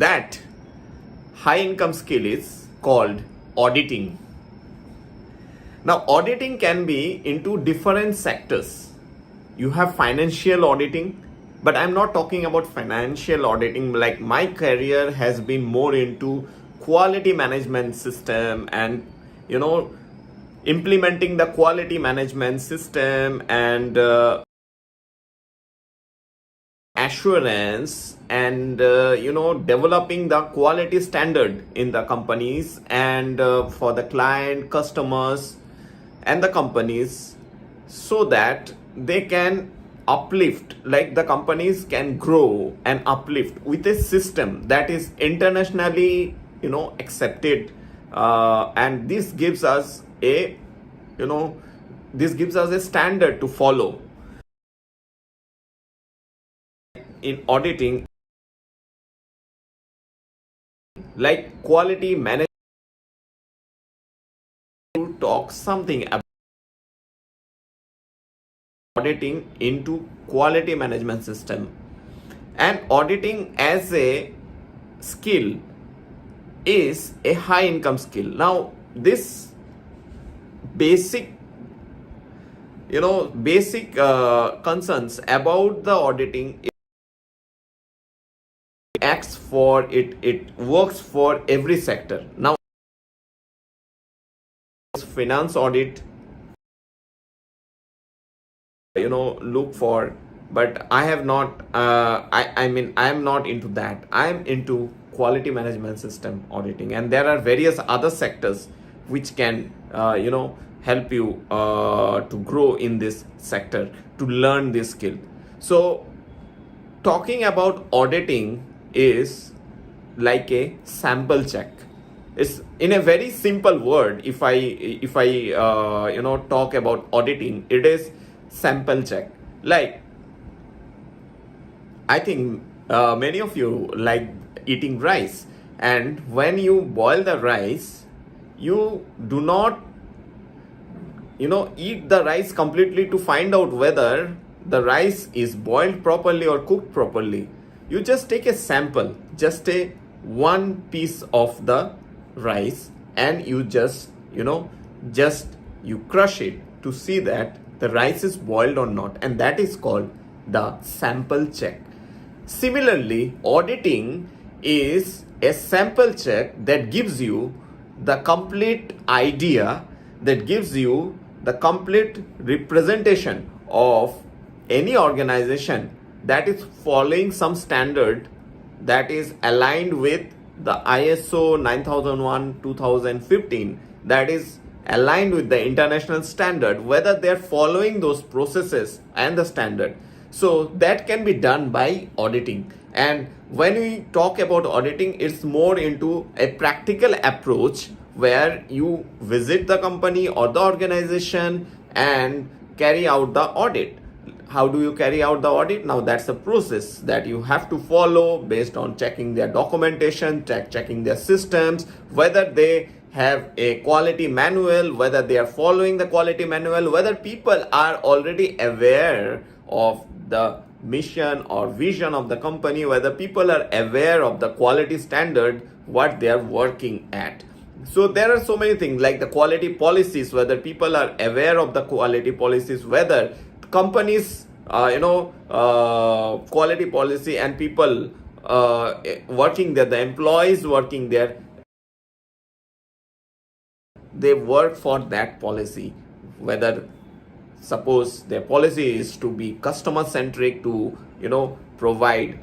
that high income skill is called auditing. Now, auditing can be into different sectors. You have financial auditing, but I'm not talking about financial auditing. Like, my career has been more into quality management system and, implementing the quality management system and assurance and developing the quality standard in the companies and for the client, customers and the companies, so that they can uplift, like the companies can grow and uplift with a system that is internationally accepted, and this gives us a standard to follow. In auditing, like quality management, to talk something about auditing into quality management system. And auditing as a skill is a high income skill. Now, this basic concerns about the auditing acts for it works for every sector. Now, finance audit look for, but I have not I am not into that. I am into quality management system auditing, and there are various other sectors which can help you to grow in this sector, to learn this skill. So talking about auditing is like a sample check. It's in a very simple word. If I talk about auditing, it is sample check. Like, I think many of you like eating rice, and when you boil the rice, you do not eat the rice completely to find out whether the rice is boiled properly or cooked properly. You just take a sample, just a one piece of the rice, and you just you crush it to see that the rice is boiled or not, and that is called the sample check. Similarly, auditing is a sample check that gives you the complete idea, that gives you the complete representation of any organization that is following some standard that is aligned with the ISO 9001-2015, that is aligned with the international standard, whether they're following those processes and the standard. So that can be done by auditing. And when we talk about auditing, it's more into a practical approach where you visit the company or the organization and carry out the audit. How do you carry out the audit? Now, that's a process that you have to follow based on checking their documentation, checking their systems, whether they have a quality manual, whether they are following the quality manual, whether people are already aware of the mission or vision of the company, whether people are aware of the quality standard, what they are working at. So there are so many things like the quality policies, whether people are aware of the quality policies, whether companies quality policy and people working there, the employees working there, they work for that policy. Whether suppose their policy is to be customer centric, to provide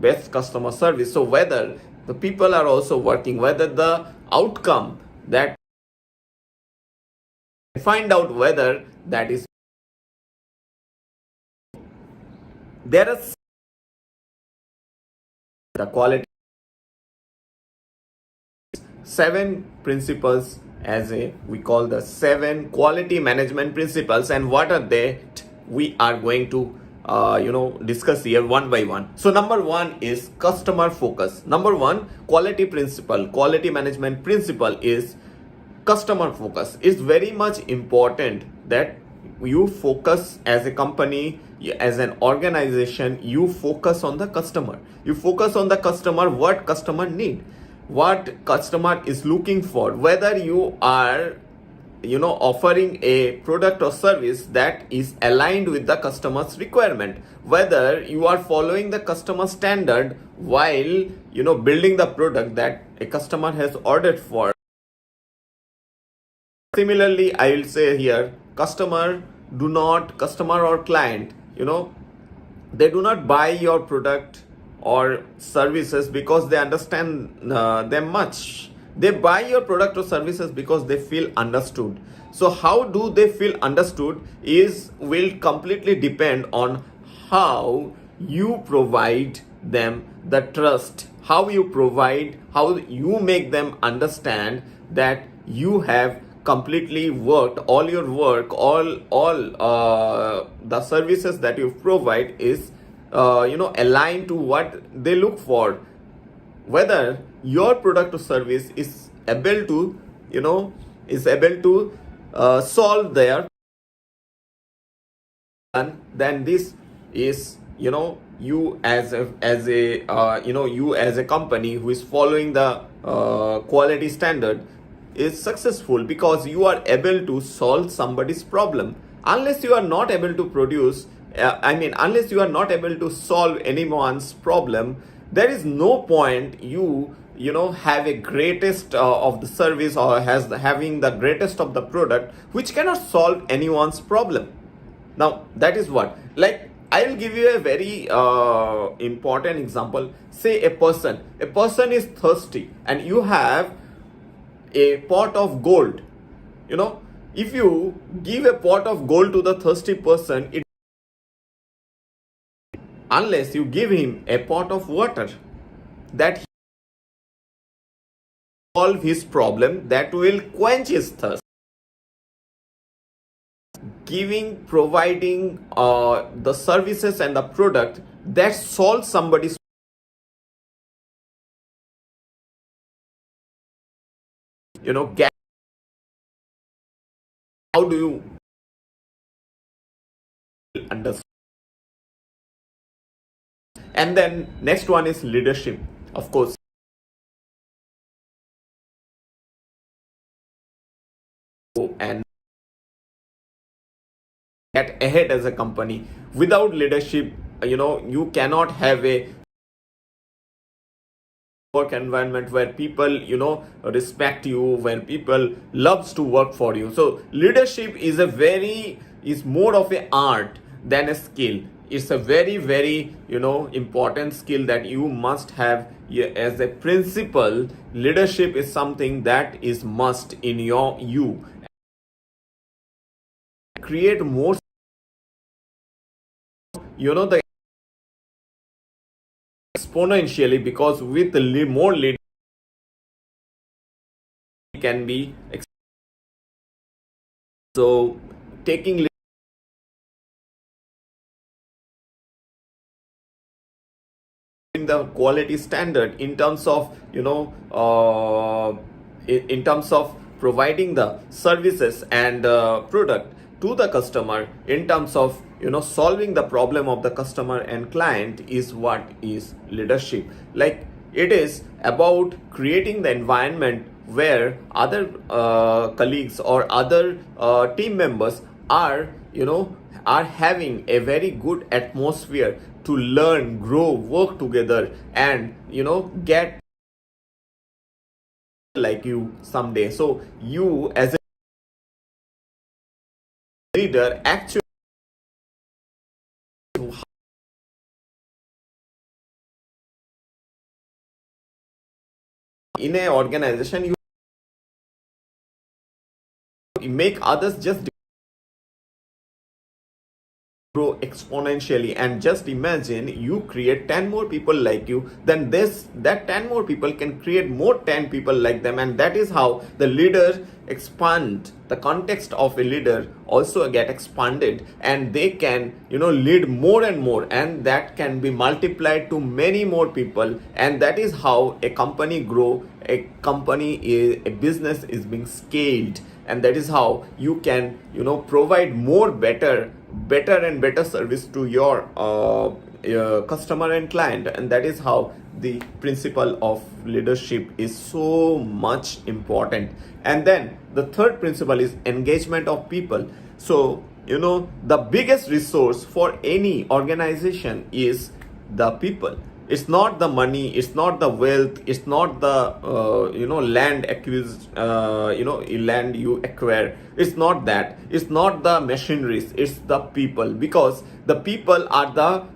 best customer service, so whether the people are also working, whether the outcome that find out whether that is, there are the quality 7 principles, as we call the 7 quality management principles. And what are they? We are going to discuss here one by one. So number 1 is customer focus. Number 1 quality principle, quality management principle is customer focus. It's very much important that you focus as a company, as an organization, you focus on the customer. You focus on the customer, what customer need, what customer is looking for, whether you are offering a product or service that is aligned with the customer's requirement, whether you are following the customer standard while building the product that a customer has ordered for. Similarly, I will say here, customer or client, they do not buy your product or services because they understand them much. They buy your product or services because they feel understood. So how do they feel understood will completely depend on how you provide them the trust, how you make them understand that you have completely worked all your work, all the services that you provide is aligned to what they look for, whether your product or service is able to solve their, then this is you as a company who is following the quality standard is successful, because you are able to solve somebody's problem. Unless you are not able to unless you are not able to solve anyone's problem, there is no point you have a greatest of the service or having the greatest of the product which cannot solve anyone's problem. Now that is what, like, I will give you a very important example. Say a person is thirsty and you have a pot of gold. If you give a pot of gold to the thirsty person, unless you give him a pot of water that he solve his problem, that will quench his thirst. Providing the services and the product that solves somebody's, get, how do you understand? And then next one is leadership, of course. And get ahead as a company. Without leadership, you cannot have a work environment where people respect you, where people loves to work for you. So leadership is more of an art than a skill. It's a very, very important skill that you must have as a principle. Leadership is something that is must in you create more the exponentially, because with more lead can be so taking the quality standard in terms of in terms of providing the services and product to the customer, in terms of solving the problem of the customer and client, is what is leadership. Like, it is about creating the environment where other colleagues or other team members are having a very good atmosphere to learn, grow, work together, and get like you someday. So you as a leader actually in a organization, you make others just grow exponentially. And just imagine you create 10 more people like you, then that 10 more people can create more 10 people like them, and that is how the leader expand. The context of a leader also get expanded, and they can lead more and more, and that can be multiplied to many more people, and that is how a company grow. A business is being scaled, and that is how you can provide more better and better service to your customer and client. And that is how the principle of leadership is so much important. And then the third principle is engagement of people. So the biggest resource for any organization is the people. It's not the money, it's not the wealth, it's not the land you acquire. It's not that. It's not the machineries. It's the people, because the people are the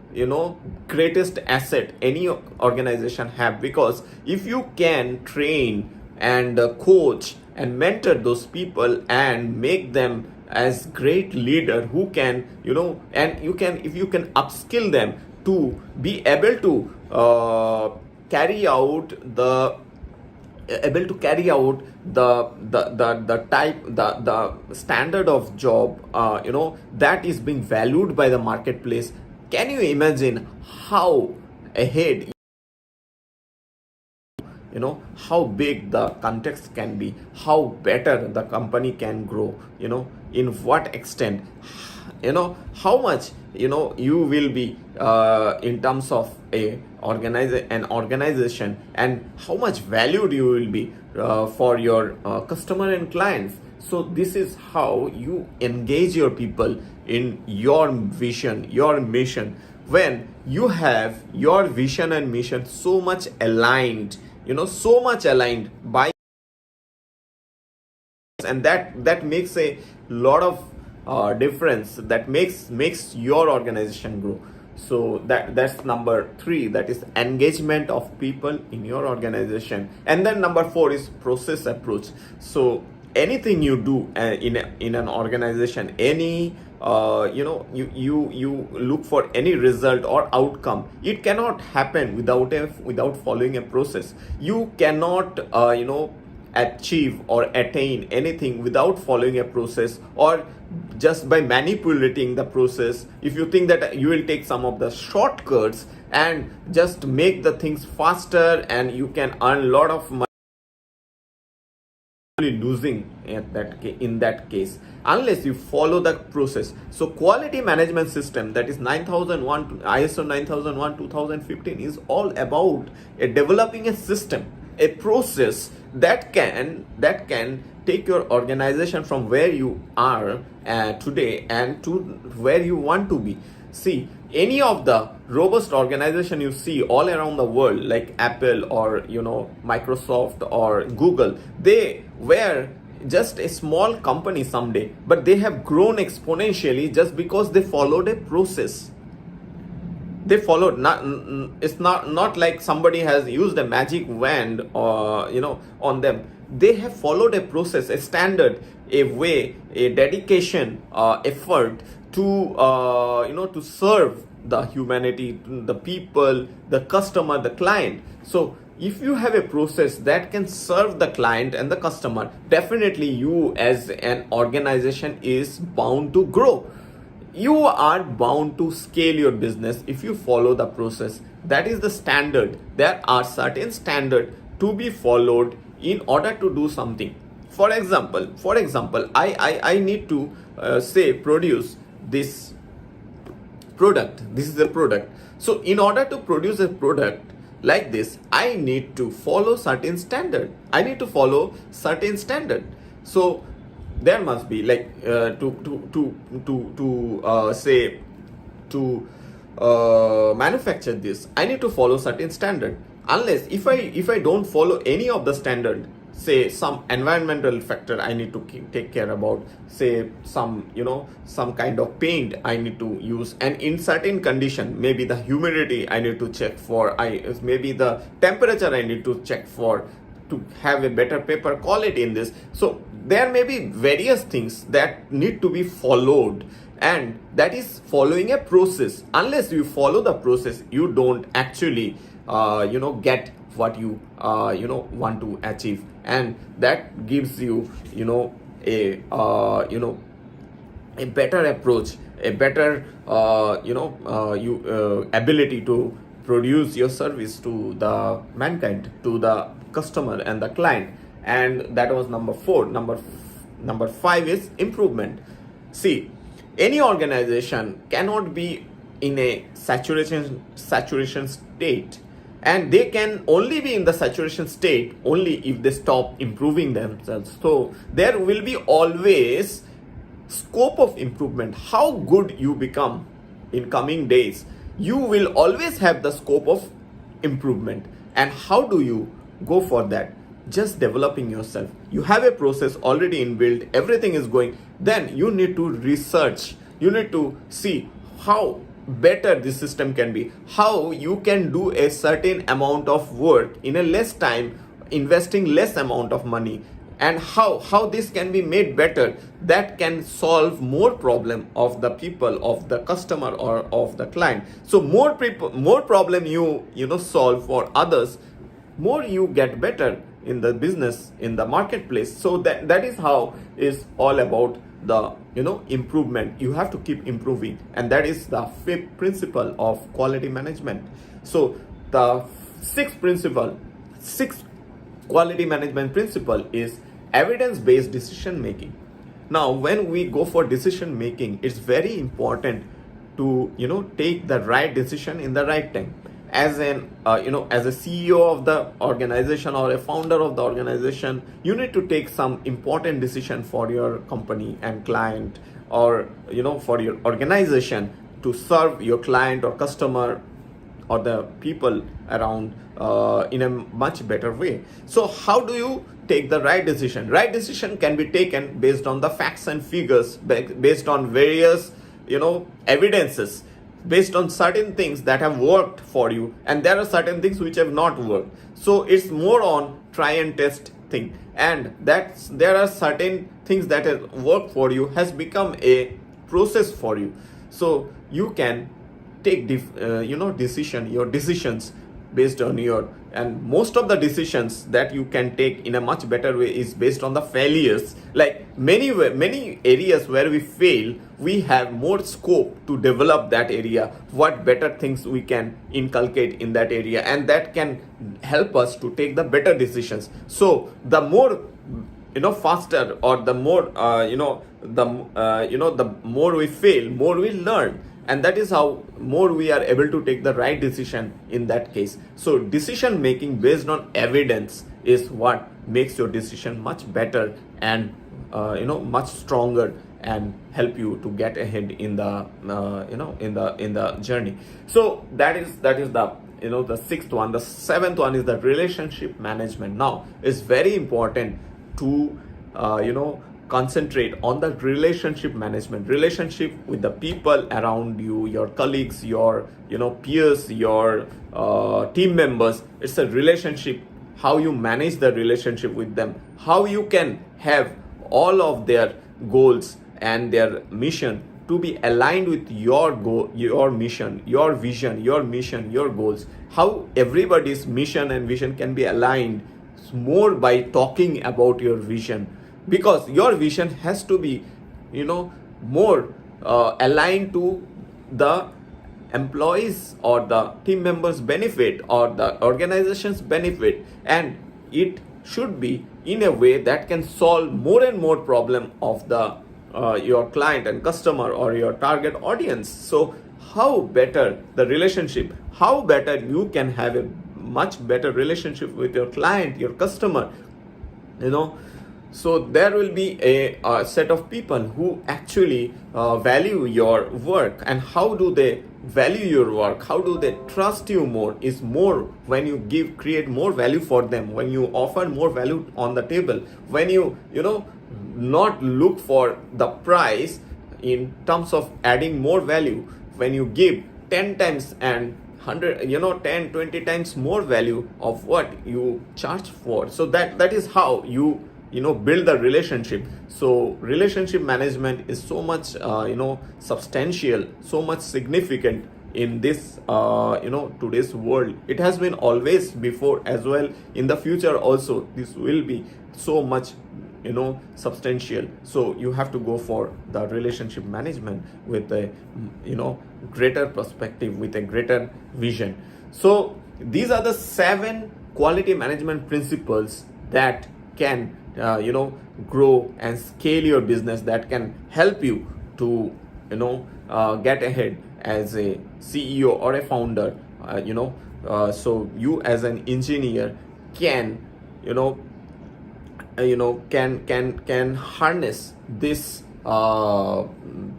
greatest asset any organization have. Because if you can train and coach and mentor those people and make them as great leader who can and if you can upskill them to be able to carry out the standard of job that is being valued by the marketplace. Can you imagine how ahead, how big the context can be, how better the company can grow, in what extent, how much you will be in terms of an organization, and how much valued you will be for your customer and clients. So this is how you engage your people in your vision, your mission. When you have your vision and mission so much aligned, by, and that makes a lot of difference. That makes your organization grow. So that's number 3, that is engagement of people in your organization. And then number 4 is process approach. So anything you do in an organization, any you look for any result or outcome, it cannot happen without following a process. You cannot achieve or attain anything without following a process, or just by manipulating the process. If you think that you will take some of the shortcuts and just make the things faster and you can earn a lot of money, losing in that case, unless you follow the process. So quality management system, that is ISO 9001 2015, is all about developing a system, a process that can take your organization from where you are today and to where you want to be. See, any of the robust organization you see all around the world, like Apple or Microsoft or Google, they were just a small company someday, but they have grown exponentially just because they followed a process. They followed, it's not like somebody has used a magic wand on them. They have followed a process, a standard, a way, a dedication, effort to serve the humanity, the people, the customer, the client. So if you have a process that can serve the client and the customer, definitely you as an organization is bound to grow. You are bound to scale your business if you follow the process. That is the standard. There are certain standards to be followed in order to do something. For example, I need to produce this product. This is a product. So in order to produce a product like this, I need to follow certain standard. So there must be manufacture this, I need to follow certain standard. Unless if I don't follow any of the standard, say some environmental factor I need to take care about, say some kind of paint I need to use, and in certain condition, maybe the humidity I need to check for, maybe the temperature I need to check for, to have a better paper quality in this. So there may be various things that need to be followed, and that is following a process. Unless you follow the process, you don't actually get what you want to achieve, and that gives you a better approach, a better ability to produce your service to the mankind, to the customer and the client. And that was number 4. Number 5 is improvement. See, any organization cannot be in a saturation state, and they can only be in the saturation state only if they stop improving themselves. So there will be always scope of improvement. How good you become in coming days, you will always have the scope of improvement. And how do you go for that? Just developing yourself. You have a process already inbuilt, everything is going. Then you need to research, you need to see how better this system can be, how you can do a certain amount of work in a less time, investing less amount of money, and how this can be made better, that can solve more problem of the people, of the customer or of the client. So more problem you solve for others, more you get better in the business, in the marketplace. So that is how is all about the improvement. You have to keep improving, and that is the 5th principle of quality management. So the sixth quality management principle is evidence-based decision making. Now, when we go for decision making, it's very important to take the right decision in the right time. As an as a CEO of the organization or a founder of the organization, you need to take some important decision for your company and client, or for your organization, to serve your client or customer or the people around in a much better way. So how do you take the right decision? Right decision can be taken based on the facts and figures, based on various evidences, based on certain things that have worked for you, and there are certain things which have not worked. So it's more on try and test thing, and there are certain things that have worked for you, has become a process for you. So you can take your decisions based on and most of the decisions that you can take in a much better way is based on the failures. Like many areas where we fail, we have more scope to develop that area, what better things we can inculcate in that area, and that can help us to take the better decisions. So the more faster, or the more the more we fail, more we learn, and that is how more we are able to take the right decision in that case. So decision making based on evidence is what makes your decision much better and much stronger, and help you to get ahead in the in the journey. So that is the the 6th one. The 7th one is the relationship management. Now it's very important to concentrate on the relationship management, relationship with the people around you, your colleagues, your peers, your team members. It's a relationship, how you manage the relationship with them, how you can have all of their goals and their mission to be aligned with your goal, your mission, your vision, your mission, your goals. How everybody's mission and vision can be aligned more by talking about your vision, because your vision has to be more aligned to the employees or the team members benefit or the organization's benefit, and it should be in a way that can solve more and more problem of the your client and customer or your target audience. So how better the relationship, how better you can have a much better relationship with your client, your customer, so there will be a set of people who actually value your work. And how do they value your work, how do they trust you more, is more when you create more value for them, when you offer more value on the table, when you not look for the price in terms of adding more value, when you give 10 times and 10-20 times more value of what you charge for. So that is how you build the relationship. So relationship management is so much substantial, so much significant in this today's world. It has been always before as well, in the future also this will be so much substantial. So you have to go for the relationship management with a greater perspective, with a greater vision. So these are the 7 quality management principles that can grow and scale your business, that can help you to get ahead as a CEO or a founder. So you as an engineer can can harness this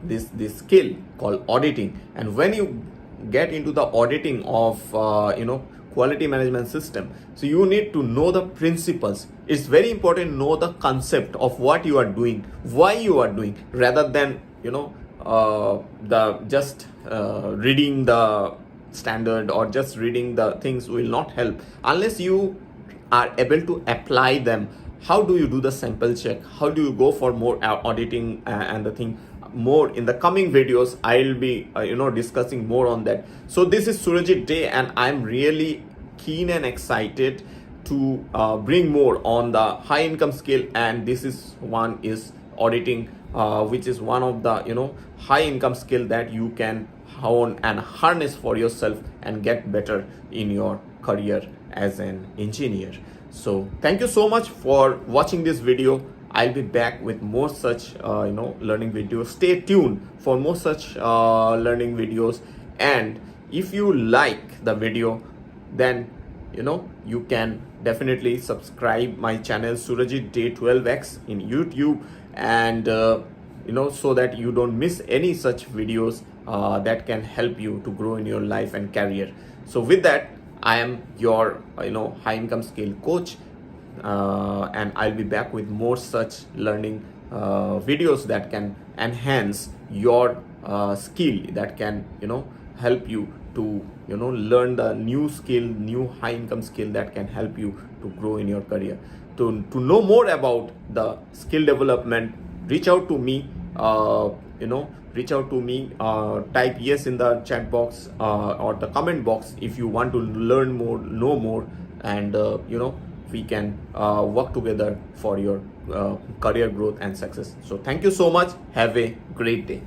this skill called auditing. And when you get into the auditing of quality management system, so you need to know the principles. It's very important to know the concept of what you are doing, why you are doing, rather than the just reading the standard or just reading the things will not help unless you are able to apply them. How do you do the sample check? How do you go for more auditing and the thing? More in the coming videos, I'll be discussing more on that. So this is Surajit Dey, and I'm really keen and excited to bring more on the high income skill. And this is one is auditing, which is one of the high income skill that you can hone and harness for yourself and get better in your career as an engineer. So thank you so much for watching this video. I'll be back with more such learning videos. Stay tuned for more such learning videos. And if you like the video, then you can definitely subscribe my channel Surajit Dey 12x in YouTube, and so that you don't miss any such videos that can help you to grow in your life and career. So with that, I am your high income skill coach, and I'll be back with more such learning videos that can enhance your skill, that can help you to learn the new skill, new high income skill that can help you to grow in your career. To know more about the skill development, reach out to me. Reach out to me, type yes in the chat box or the comment box if you want to learn more, know more, and we can work together for your career growth and success. So thank you so much. Have a great day.